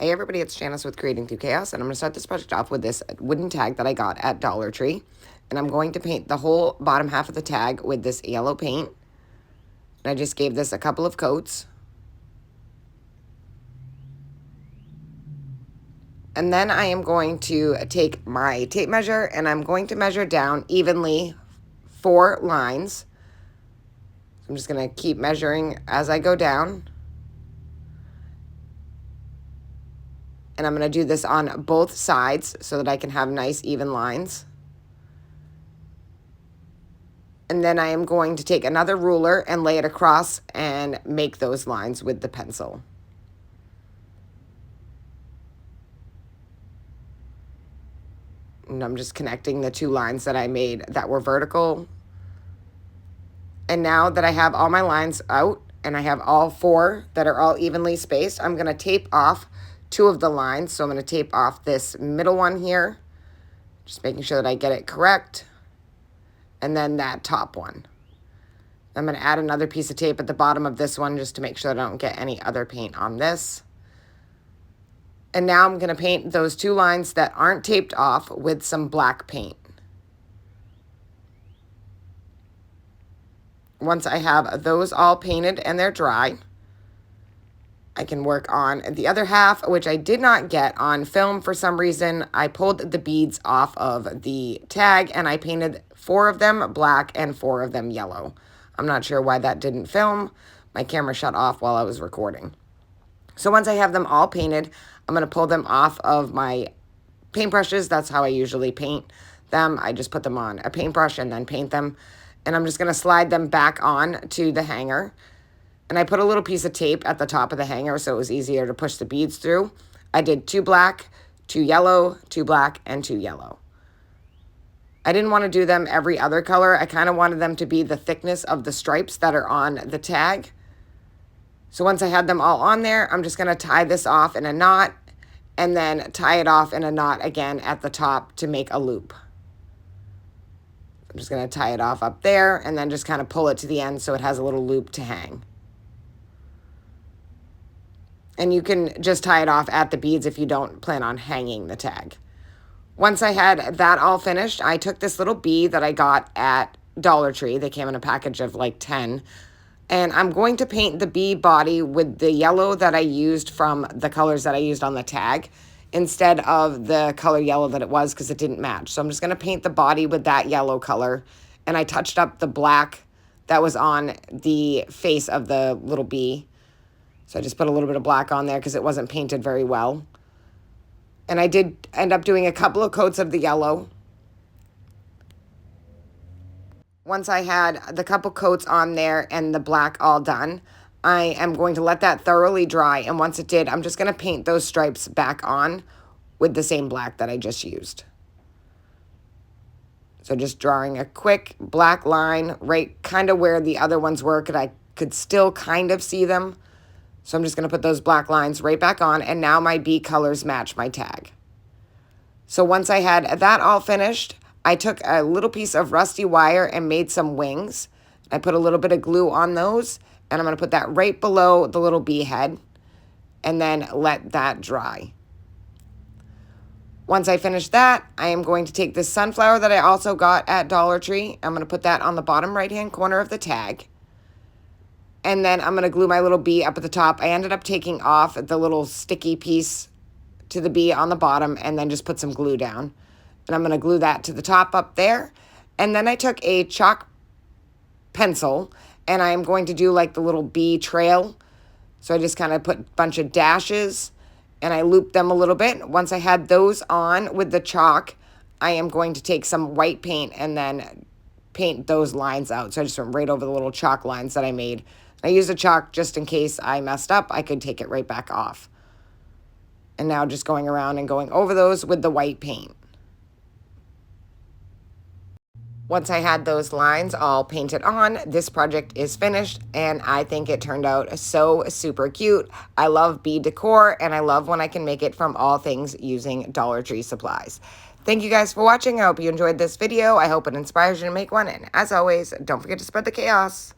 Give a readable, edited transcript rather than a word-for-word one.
Hey everybody, it's Janice with Creating Through Chaos, and I'm going to start this project off with this wooden tag that I got at Dollar Tree. And I'm going to paint the whole bottom half of the tag with this yellow paint. And I just gave this a couple of coats. And then I am going to take my tape measure and I'm going to measure down evenly 4 lines. I'm just going to keep measuring as I go down. And I'm going to do this on both sides so that I can have nice even lines. And then I am going to take another ruler and lay it across and make those lines with the pencil. And I'm just connecting the 2 lines that I made that were vertical. And now that I have all my lines out and I have all 4 that are all evenly spaced, I'm going to tape off 2 of the lines. So I'm going to tape off this middle one here, just making sure that I get it correct. And then that top one. I'm going to add another piece of tape at the bottom of this one just to make sure that I don't get any other paint on this. And now I'm going to paint those 2 lines that aren't taped off with some black paint. Once I have those all painted and they're dry, I can work on the other half, which I did not get on film for some reason. I pulled the beads off of the tag and I painted 4 of them black and 4 of them yellow. I'm not sure why that didn't film. My camera shut off while I was recording. So once I have them all painted, I'm going to pull them off of my paintbrushes. That's how I usually paint them. I just put them on a paintbrush and then paint them. And I'm just going to slide them back on to the hanger. And I put a little piece of tape at the top of the hanger so it was easier to push the beads through. I did 2 black, 2 yellow, 2 black, and 2 yellow. I didn't want to do them every other color. I kind of wanted them to be the thickness of the stripes that are on the tag. So once I had them all on there, I'm just going to tie this off in a knot and then tie it off in a knot again at the top to make a loop. I'm just going to tie it off up there and then just kind of pull it to the end so it has a little loop to hang. And you can just tie it off at the beads if you don't plan on hanging the tag. Once I had that all finished, I took this little bee that I got at Dollar Tree. They came in a package of like 10. And I'm going to paint the bee body with the yellow that I used from the colors that I used on the tag instead of the color yellow that it was because it didn't match. So I'm just going to paint the body with that yellow color. And I touched up the black that was on the face of the little bee. So I just put a little bit of black on there because it wasn't painted very well. And I did end up doing a couple of coats of the yellow. Once I had the couple coats on there and the black all done, I am going to let that thoroughly dry. And once it did, I'm just going to paint those stripes back on with the same black that I just used. So just drawing a quick black line right kind of where the other ones were, because I could still kind of see them. So I'm just going to put those black lines right back on, and now my bee colors match my tag. So once I had that all finished, I took a little piece of rusty wire and made some wings. I put a little bit of glue on those, and I'm going to put that right below the little bee head, and then let that dry. Once I finish that, I am going to take this sunflower that I also got at Dollar Tree. I'm going to put that on the bottom right-hand corner of the tag. And then I'm going to glue my little bee up at the top. I ended up taking off the little sticky piece to the bee on the bottom and then just put some glue down. And I'm going to glue that to the top up there. And then I took a chalk pencil and I'm going to do like the little bee trail. So I just kind of put a bunch of dashes and I looped them a little bit. Once I had those on with the chalk, I am going to take some white paint and then paint those lines out. So I just went right over the little chalk lines that I made. I used a chalk just in case I messed up. I could take it right back off. And now just going around and going over those with the white paint. Once I had those lines all painted on, this project is finished and I think it turned out so super cute. I love bee decor and I love when I can make it from all things using Dollar Tree supplies. Thank you guys for watching. I hope you enjoyed this video. I hope it inspires you to make one. And as always, don't forget to spread the chaos.